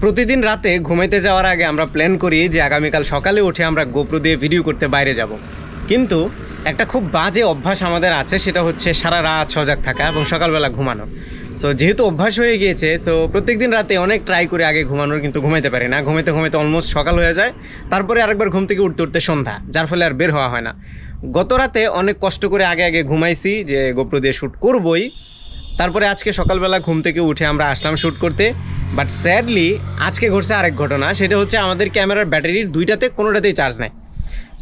প্রতিদিন রাতে ঘুমাইতে যাওয়ার আগে আমরা প্ল্যান করি যে আগামীকাল সকালে উঠে আমরা গোপ্রো দিয়ে ভিডিও করতে বাইরে যাব, কিন্তু একটা খুব বাজে অভ্যাস আমাদের আছে, সেটা হচ্ছে সারা রাত সজাগ থাকা এবং সকালবেলা ঘুমানো। সো যেহেতু অভ্যাস হয়ে গিয়েছে, সো প্রত্যেকদিন রাতে অনেক ট্রাই করে আগে ঘুমানোর, কিন্তু ঘুমাইতে পারি না। ঘুমাইতে ঘুমাইতে অলমোস্ট সকাল হয়ে যায়, তারপরে আরেকবার ঘুম থেকে উঠতে উঠতে সন্ধ্যা, যার ফলে আর বের হওয়া হয় না। গত রাতে অনেক কষ্ট করে আগে ঘুমাইছি যে গোপ্রো দিয়ে শ্যুট করবই, তারপরে আজকে সকালবেলা ঘুম থেকে উঠে আমরা আসলাম শ্যুট করতে। বাট স্যাডলি আজকে ঘটছে আরেক ঘটনা, সেটা হচ্ছে আমাদের ক্যামেরার ব্যাটারির দুইটাতে কোনোটাতেই চার্জ নাই।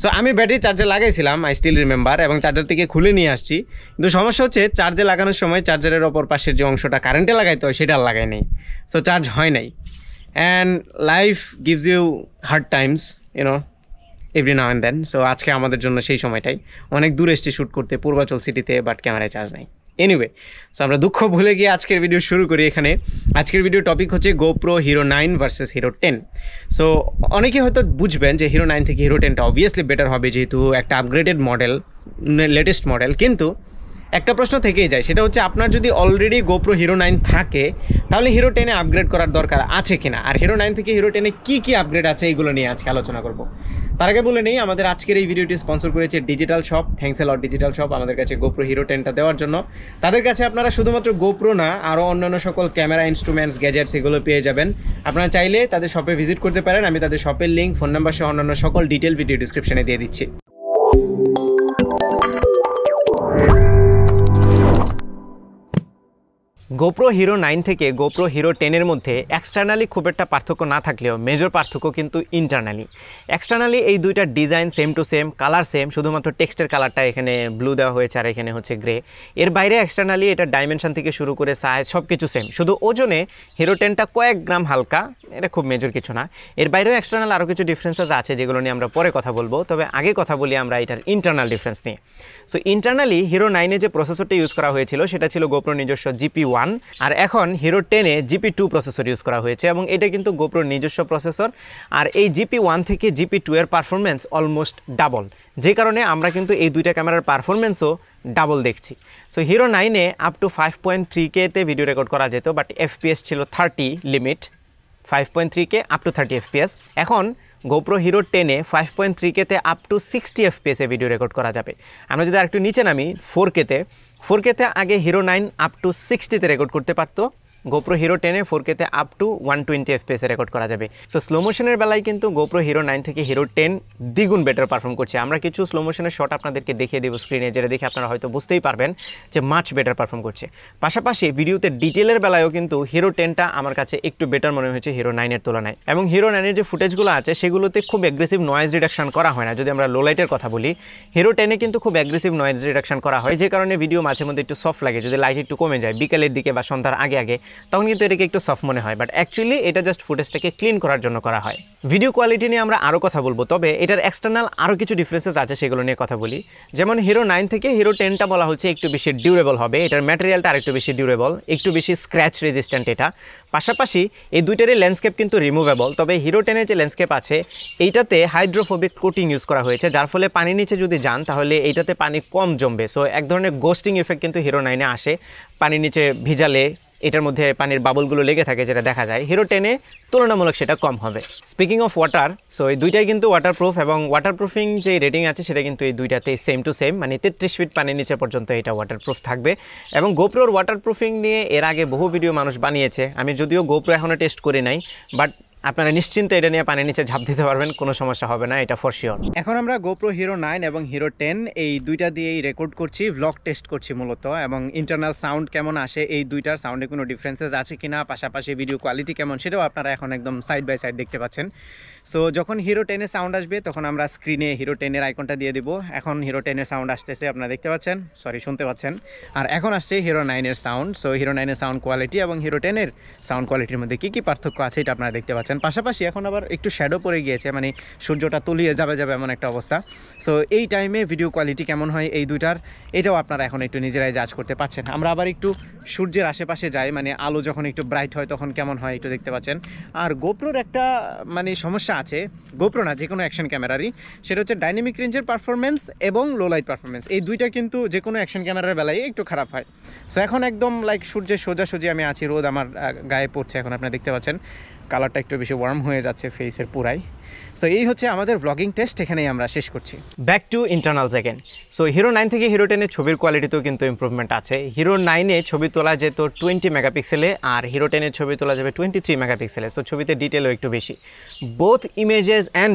সো আমি ব্যাটারি চার্জে লাগাইছিলাম, আই স্টিল রিমেম্বার, এবং চার্জার থেকে খুলে নিয়ে আসছি। কিন্তু সমস্যা হচ্ছে চার্জে লাগানোর সময় চার্জারের অপর পাশের যে অংশটা কারেন্টে লাগাইতে হয় সেটা আর লাগাই নেই, সো চার্জ হয় নাই। And life gives you hard times, you know, every now and then. So আজকে আমাদের জন্য সেই সময়টাই, অনেক দূর এসছি শ্যুট করতে পূর্বাচল সিটিতে, বাট ক্যামেরায় চার্জ নাই। এনিওয়ে, সো আমরা দুঃখ ভুলে গিয়ে আজকের ভিডিও শুরু করি এখানে। আজকের ভিডিও টপিক হচ্ছে GoPro hero 9 versus hero 10। So অনেকে হয়তো বুঝবেন যে হিরো 9 থেকে হিরো 10টা অবভিয়াসলি বেটার হবে, যেহেতু একটা আপগ্রেডেড মডেল, লেটেস্ট মডেল। কিন্তু একটা প্রশ্ন থেকেই যায়, সেটা হচ্ছে আপনার যদি অলরেডি গোপ্রো হিরো 9 থাকে, তাহলে হিরো 10-এ আপগ্রেড করার দরকার আছে কিনা, আর হিরো 9 থেকে হিরো 10-এ কী আপগ্রেড আছে, এইগুলো নিয়ে আজকে আলোচনা করব। তার আগে বলে নেই, আমাদের আজকের এই ভিডিওটি স্পন্সর করেছে digital shop. Thanks a lot digital shop আমাদের কাছে গোপ্রো হিরো 10টা দেওয়ার জন্য। তাদের কাছে আপনারা শুধুমাত্র গোপ্রো না, আরও অন্যান্য সকল ক্যামেরা ইনস্ট্রুমেন্টস, গ্যাজেটস, এগুলো পেয়ে যাবেন। আপনারা চাইলে তাদের শপে ভিজিট করতে পারেন। আমি তাদের শপের লিঙ্ক, ফোন নাম্বার সহ অন্যান্য সকল ডিটেল ভিডিও ডিসক্রিপশনে দিয়ে দিচ্ছি। গোপ্রো হিরো 9 থেকে গোপ্রো হিরো 10-এর মধ্যে এক্সটার্নালি খুব একটা পার্থক্য না থাকলেও মেজর পার্থক্য কিন্তু ইন্টারনালি। এক্সটার্নালি এই দুইটা design same to same, colour same, শুধুমাত্র টেক্সটের কালারটা এখানে ব্লু দেওয়া হয়েছে আর এখানে হচ্ছে গ্রে। এর বাইরে এক্সটার্নালি এটা ডাইমেনশন থেকে শুরু করে সাইজ সব কিছু সেম, শুধু ওজনে হিরো 10টা কয়েক গ্রাম হালকা, এটা খুব মেজর কিছু না। এর বাইরেও এক্সটার্নাল আরও কিছু ডিফারেন্সেস আছে, যেগুলো নিয়ে আমরা পরে কথা বলবো। তবে আগে কথা বলি আমরা এটার ইন্টারনাল ডিফারেন্স নিয়ে। সো ইন্টারনালি হিরো 9-এ যে প্রসেসরটা ইউজ করা হয়েছিল সেটা ছিল গোপ্রো নিজস্ব GP1, আর এখন হিরো 10-এ GP2 প্রসেসর ইউজ করা হয়েছে, এবং এটা কিন্তু গোপ্রোর নিজস্ব প্রসেসর। আর এই GP1 থেকে GP2 এর পারফরমেন্স অলমোস্ট ডাবল, যে কারণে আমরা কিন্তু এই দুইটা ক্যামেরার পারফরমেন্সও ডাবল দেখছি। সো হিরো 9-এ আপ টু 5.3K-তে ভিডিও রেকর্ড করা যেত, বাট FPS ছিল 30 limit, 5.3K up to 30 FPS। এখন গোপ্রো হিরো 10-এ 5.3K-তে আপ টু 60 FPS-এ ভিডিও রেকর্ড করা যাবে। আমরা যদি আরেকটু নিচে নামি 4K-তে আগে হিরো 9 আপ টু 60-তে রেকর্ড করতে পারতো, গোপ্রো হিরো 10-এ 4K-তে আপ টু 120 FPS-এ রেকর্ড করা যাবে। সো স্লো মোশনের বেলায় কিন্তু গোপ্রো হিরো 9 থেকে হিরো 10 দ্বিগুণ বেটার পারফর্ম করছে। আমরা কিছু স্লো মোশনের শট আপনাদেরকে দেখিয়ে দেবো স্ক্রিনে, যেটা দেখে আপনারা হয়তো বুঝতেই পারবেন যে মাচ বেটার পারফর্ম করছে। পাশাপাশি ভিডিওতে ডিটেলের বেলায়ও কিন্তু হিরো 10টা আমার কাছে একটু বেটার মনে হয়েছে হিরো 9-এর তুলনায়। এবং হিরো 9-এর যে ফুটেজগুলো আছে সেগুলোতে খুব অ্যাগ্রেসিভ নয়েজ রিডাকশন করা হয় না। যদি আমরা লো লাইটের কথা বলি, হিরো 10-এ কিন্তু খুব অ্যাগ্রেসিভ নয়েজ রিডাকশন করা হয়, যে কারণে ভিডিও মাঝে মধ্যে একটু সফট লাগে। যদি লাইট একটু কমে যায় বিকেলের দিকে বা সন্ধ্যার আগে তখন কিন্তু এটাকে একটু সফট মনে হয়, বাট অ্যাকচুয়ালি এটা জাস্ট ফুটেজটাকে ক্লিন করার জন্য করা হয়। ভিডিও কোয়ালিটি নিয়ে আমরা আরও কথা বলবো, তবে এটার এক্সটার্নাল আরও কিছু ডিফারেন্সেস আছে, সেগুলো নিয়ে কথা বলি। যেমন হিরো 9 থেকে হিরো 10টা বলা হচ্ছে একটু বেশি ডিউরেবল হবে, এটার ম্যাটেরিয়ালটা আরেকটু বেশি ডিউরেবল, একটু বেশি স্ক্র্যাচ রেজিস্ট্যান্ট এটা। পাশাপাশি এই দুইটারই ল্যান্ডস্কেপ কিন্তু রিমুভেবল, তবে হিরো 10-এর যে ল্যান্ডস্কেপ আছে এইটাতে হাইড্রোফোবিক কোটিং ইউজ করা হয়েছে, যার ফলে পানির নিচে যদি যান তাহলে এইটাতে পানি কম জমবে। সো এক ধরনের গোস্টিং ইফেক্ট কিন্তু হিরো 9-এ আসে, পানির নিচে ভিজালে এটার মধ্যে পানির বাবলগুলো লেগে থাকে, যেটা দেখা যায়। হিরো 10-এ তুলনামূলক সেটা কম হবে। স্পিকিং অফ ওয়াটার, সো এই দুইটাই কিন্তু ওয়াটারপ্রুফ, এবং ওয়াটারপ্রুফিং যে রেটিং আছে সেটা কিন্তু এই দুইটাতেই সেম টু সেম, মানে 33 ফিট পানির নিচে পর্যন্ত এটা ওয়াটারপ্রুফ থাকবে। এবং গোপ্রোর ওয়াটারপ্রুফিং নিয়ে এর আগে বহু ভিডিও মানুষ বানিয়েছে, আমি যদিও গোপ্রো এখনও টেস্ট করি নাই, বাট আপনারা নিশ্চিন্তে এটা নিয়ে পানির নিচে ঝাঁপ দিতে পারবেন, কোনো সমস্যা হবে না, এটা ফর শিওর। এখন আমরা গোপ্রো হিরো 9 এবং হিরো 10 এই দুইটা দিয়েই রেকর্ড করছি, ভ্লগ টেস্ট করছি মূলত, এবং ইন্টারনাল সাউন্ড কেমন আসে, এই দুইটার সাউন্ডে কোনো ডিফারেন্সেস আছে কিনা, পাশাপাশি ভিডিও কোয়ালিটি কেমন, সেটাও আপনারা এখন একদম সাইড বাই সাইড দেখতে পাচ্ছেন। সো যখন হিরো 10-এর সাউন্ড আসবে তখন আমরা স্ক্রিনে হিরো 10-এর আইকনটা দিয়ে দিব। এখন হিরো 10-এর সাউন্ড আসতেছে, আপনারা দেখতে পাচ্ছেন, শুনতে পাচ্ছেন। আর এখন আসছে হিরো 9-এর সাউন্ড। সো হিরো 9-এর সাউন্ড কোয়ালিটি এবং হিরো 10-এর সাউন্ড কোয়ালিটির মধ্যে কী পার্থক্য আছে এটা আপনারা দেখতে পাচ্ছেন। পাশাপাশি এখন আবার একটু শ্যাডো পড়ে গিয়েছে, মানে সূর্যটা তলিয়ে যাবে এমন একটা অবস্থা। সো এই টাইমে ভিডিও কোয়ালিটি কেমন হয় এই দুইটার, এটাও আপনারা এখন একটু নিজেরাই জাজ করতে পারছেন। আমরা আবার একটু সূর্যের আশেপাশে যাই, মানে আলো যখন একটু ব্রাইট হয় তখন কেমন হয় একটু দেখতে পাচ্ছেন। আর গোপ্রোর একটা মানে সমস্যা আছে, গোপ্রো না যে কোনো অ্যাকশন ক্যামেরারই, সেটা হচ্ছে ডাইনামিক রেঞ্জের পারফরমেন্স এবং লো লাইট পারফরমেন্স, এই দুইটা কিন্তু যে কোনো অ্যাকশন ক্যামেরার বেলায় একটু খারাপ হয়। সো এখন একদম লাইক সূর্যের সোজাসুজি আমি আছি, রোদ আমার গায়ে পড়ছে এখন, আপনারা দেখতে পাচ্ছেন। কালারটা একটু বেশি ওয়ার্ম হয়ে যাচ্ছে ফেসের পুরাই। সো এই হচ্ছে আমাদের ব্লগিং টেস্ট, এখানেই আমরা শেষ করছি। Back to internal second. So hero 9 থেকে হিরো 10-এর ছবির কোয়ালিটিতেও কিন্তু ইম্প্রুভমেন্ট আছে। হিরো 9-এ ছবি তোলা যেত 20 মেগাপিক্সেলে, আর হিরো 10-এর ছবি তোলা যাবে 23 মেগাপিক্সেলে। সো ছবিতে ডিটেলও একটু বেশি। বোথ ইমেজেস অ্যান্ড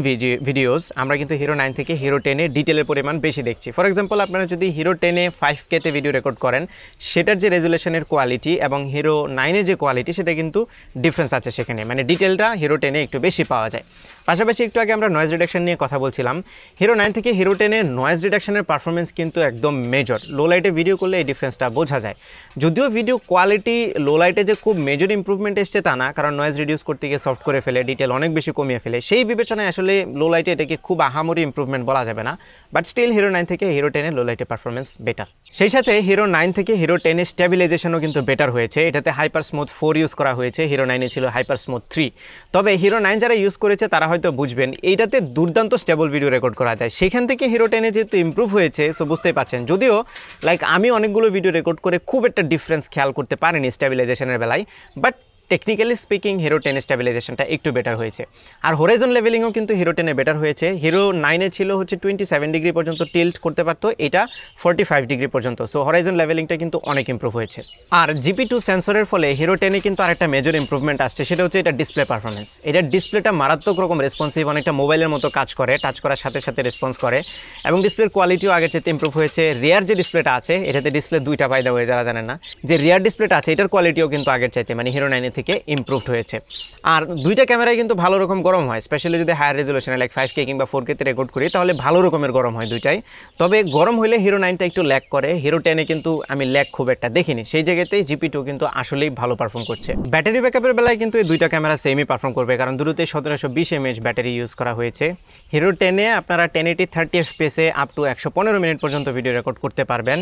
ভিডিওস আমরা কিন্তু হিরো 9 থেকে হিরো 10-এ ডিটেলের পরিমাণ বেশি দেখছি। ফর এক্সাম্পল, আপনারা যদি হিরো 10-এ 5K-তে ভিডিও রেকর্ড করেন, সেটার যে রেজুলেশনের কোয়ালিটি এবং হিরো 9-এর যে কোয়ালিটি, সেটা কিন্তু ডিফারেন্স আছে সেখানে, মানে ডিটেলটা হিরো 10-এ একটু বেশি পাওয়া যায়। পাশাপাশি একটু আগে আমরা নয়েজ রিডাকশন নিয়ে কথা বলছিলাম। হিরো 9 থেকে হিরো 10-এর নয়েজ রিডাকশনের পারফরমেন্স কিন্তু একদম মেজর। লো লাইটে ভিডিও করলে এই ডিফারেন্সটা বোঝা যায়। যদিও ভিডিও কোয়ালিটি লো লাইটে যে খুব মেজর ইম্প্রুভমেন্ট এসছে তা না, কারণ নয়েজ রিডিউস করতে গিয়ে সফট করে ফেলে, ডিটেল অনেক বেশি কমিয়ে ফেলে। সেই বিবেচনায় আসলে লো লাইটে এটাকে খুব আহামরি ইম্প্রুভমেন্ট বলা যাবে না, বাট স্টিল হিরো 9 থেকে হিরো 10-এর লো লাইটে পারফরমেন্স বেটার। সেই সাথে হিরো 9 থেকে হিরো 10-এর স্টেবিলাইজেশনও কিন্তু বেটার হয়েছে। এটাতে হাইপার স্মুথ 4 ইউজ করা হয়েছে, হিরো 9-এ ছিল হাইপার স্মুথ 3। তবে হিরো 9 যারা ইউজ করেছে তারা হয়তো বুঝবেন এইটাতে দুর্দান্ত স্টেবল ভিডিও রেকর্ড করা যায়। সেখান থেকে হিরো 10-এ যেহেতু ইম্প্রুভ হয়েছে, সো বুঝতেই পারছেন। যদিও আমি অনেকগুলো ভিডিও রেকর্ড করে খুব একটা ডিফারেন্স খেয়াল করতে পারিনি স্টেবিলাইজেশনের বেলায়, বাট টেকনিক্যালি স্পিকিং হিরো 10-এর স্টেবিলাইজেশনটা একটু বেটার হয়েছে। আর হরাইজন লেভেলিংও কিন্তু হিরো 10-এ বেটার হয়েছে। হিরো 9-এ ছিল হচ্ছে 27 ডিগ্রি পর্যন্ত টিল্ট করতে পারতো, এটা 45 ডিগ্রি পর্যন্ত। সো হরাইজন লেভেলিংটা কিন্তু অনেক ইম্প্রুভ হয়েছে। আর GP2 সেন্সরের ফলে হিরো 10-এ কিন্তু আরেকটা মেজর ইম্প্রুভমেন্ট আসছে, সেটা হচ্ছে এটা ডিসপ্লে পারফরমেন্স। এটার ডিসপ্লেটা মারাত্মক রকম রেসপন্সিভ, অনেকটা মোবাইলের মতো কাজ করে, টাচ করার সাথে সাথে রেসপন্স করে, এবং ডিসপ্লের কোয়ালিটিও আগের চেয়ে ইম্প্রুভ হয়েছে। রিয়ার যে ডিসপ্লেটা আছে, এটাতে ডিসপ্লে দুইটা পায়দা হয়ে, যারা জানেন না, যে রিয়ার ডিসপ্লেটা আছে এটার কোয়ালিটিও কিন্তু আগের চাইতে মানে হিরো 9 থেকে ইম্প্রুভড হয়েছে। আর দুইটা ক্যামেরায় কিন্তু ভালো রকম গরম হয়, স্পেশালি যদি হায়ার রেজুলেশনে 5K কিংবা 4K-তে রেকর্ড করি, তাহলে ভালো রকমের গরম হয় দুইটাই। তবে গরম হলে হিরো 9টা একটু ল্যাগ করে, হিরো 10-এ কিন্তু আমি ল্যাগ খুব একটা দেখিনি। সেই জায়গাতেই GP2 কিন্তু আসলেই ভালো পারফর্ম করছে। ব্যাটারি ব্যাকআপের বেলায় কিন্তু এই দুইটা ক্যামেরা সেমই পারফর্ম করবে, কারণ দুটোতে 1720 mAh ব্যাটারি ইউজ করা হয়েছে। হিরো 10-এ আপনারা 1080 30 FPS-এ আপ টু 115 মিনিট পর্যন্ত ভিডিও রেকর্ড করতে পারবেন।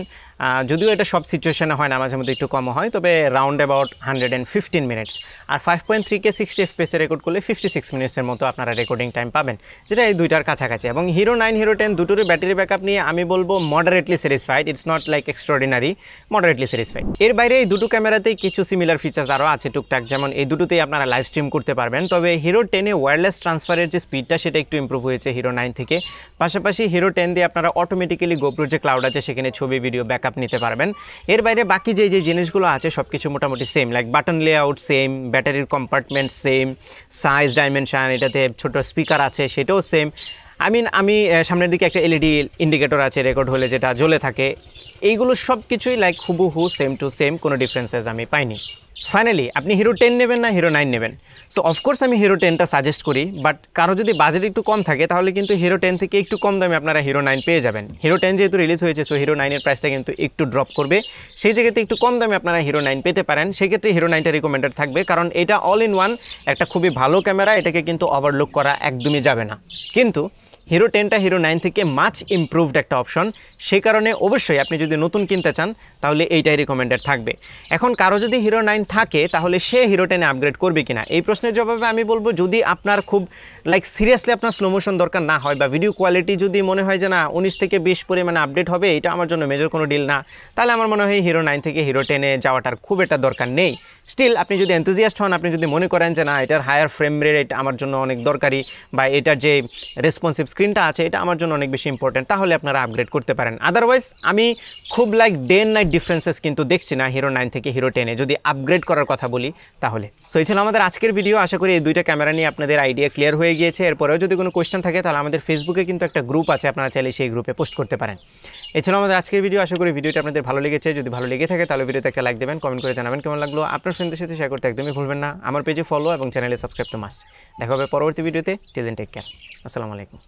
যদিও এটা সব সিচুয়েশনে হয় না, মাঝে মধ্যে একটু কম হয়, তবে রাউন্ড অ্যাবাউট 115 মিনিটস। আর 5.3K 60 FPS-এ রেকর্ড করলে 56 মিনিটসের মতো আপনারা রেকর্ডিং টাইম পাবেন, যেটা এই দুইটার কাছাকাছি। এবং হিরো 9 হিরো 10 দুটোরই ব্যাটারি ব্যাকআপ নিয়ে আমি বলবো moderately satisfied. It's not extraordinary, moderately satisfied. এর বাইরে এই দুটো ক্যামেরাতেই কিছু সিমিলার ফিচার্স আরও আছে টুকটাক, যেমন এই দুটোতেই আপনারা লাইভ স্ট্রিম করতে পারবেন। তবে হিরো 10-এ ওয়্যারলেস ট্রান্সফারের যে স্পিডটা, সেটা একটু ইম্প্রুভ হয়েছে হিরো 9 থেকে। পাশাপাশি হিরো 10 দিয়ে আপনারা অটোমেটিক্যালি GoPro যে ক্লাউড আছে, সেখানে ছবি ভিডিও ব্যাকআপ নিতে পারবেন। এর বাইরে বাকি যে জিনিসগুলো আছে সব কিছু মোটামুটি সেম, বাটন লেআউট সেম, ব্যাটারির কম্পার্টমেন্ট সেম, সাইজ ডাইমেনশন, এটাতে ছোট স্পিকার আছে সেটাও সেম। আমি সামনের দিকে একটা LED ইন্ডিকেটর আছে রেকর্ড হলে, যেটা জ্বলে থাকে। এইগুলো সব কিছুই হুবহু সেম টু সেম, কোনো ডিফারেন্সেস আমি পাইনি। ফাইনালি আপনি হিরো 10 নেবেন না হিরো 9 নেবেন? সো অফকোর্স আমি হিরো 10টা সাজেস্ট করি, বাট কারো যদি বাজেট একটু কম থাকে, তাহলে কিন্তু হিরো 10 থেকে একটু কম দামে আপনারা হিরো 9 পেয়ে যাবেন। হিরো 10 যেহেতু রিলিজ হয়েছে, সো হিরো 9-এর প্রাইসটা কিন্তু একটু ড্রপ করবে। সেই জায়গাতে একটু কম দামে আপনারা হিরো 9 পেতে পারেন। সেক্ষেত্রে হিরো 9টা রিকমেন্ডেড থাকবে, কারণ এটা অল ইন ওয়ান একটা খুবই ভালো ক্যামেরা, এটাকে কিন্তু ওভারলুক করা একদমই যাবে না। কিন্তু হিরো 10টা হিরো 9 থেকে মাচ ইমপ্রুভড একটা অপশন। সেই কারণে অবশ্যই আপনি যদি নতুন কিনতে চান, তাহলে এইটাই রিকমেন্ডেড থাকবে। এখন কারো যদি হিরো 9 থাকে, তাহলে সে হিরো 10-এ আপগ্রেড করবে কিনা, এই প্রশ্নের জবাবে আমি বলবো, যদি আপনার খুব সিরিয়াসলি আপনার স্লো মোশন দরকার না হয়, বা ভিডিও কোয়ালিটি যদি মনে হয় যে না 19 থেকে 20 পরিমাণে আপডেট হবে, এটা আমার জন্য মেজর কোনো ডিল না, তাহলে আমার মনে হয় হিরো 9 থেকে হিরো 10-এ যাওয়াটার খুব একটা দরকার নেই। স্টিল আপনি যদি এনথুজিয়াস্ট হন, আপনি যদি মনে করেন যে না এটার হায়ার ফ্রেম রেট আমার জন্য অনেক দরকারি, বা এটার যে রেসপন্সিভ স্ক্রিনটা আছে এটা আমার জন্য অনেক বেশি ইম্পর্টেন্ট, তাহলে আপনারা আপগ্রেড করতে পারেন। আদারওয়াইজ আমি খুব ডে অ্যান্ড নাইট ডিফারেন্সেস কিন্তু দেখছি না হিরো 9 থেকে হিরো 10-এ, যদি আপগ্রেড করার কথা বলি তাহলে। সো এই ছিল আমাদের আজকের ভিডিও। আশা করি এই দুইটা ক্যামেরা নিয়ে আপনাদের আইডিয়া ক্লিয়ার হয়ে গিয়েছে। এরপরেও যদি কোনো কোয়েশ্চেন থাকে, তাহলে আমাদের ফেসবুকে কিন্তু একটা গ্রুপ আছে, আপনারা চাইলে সেই গ্রুপে পোস্ট করতে পারেন। এই ছিল আমাদের আজকের ভিডিও। আশা করি ভিডিওটা আপনাদের ভালো লেগেছে। যদি ভালো লেগে থাকে, তাহলে ভিডিওতে একটা লাইক দেবেন, কমেন্ট করে জানাবেন কেমন লাগলো। আপনার ফ্রেন্ডদের সাথে শেয়ার করতে একদমই ভুলবেন না। আমার পেজে ফলো এবং চ্যানেলে সাবস্ক্রাইব তো মাস্ট। দেখা হবে পরবর্তী ভিডিওতে। Till then take care. আসসালামু আলাইকুম।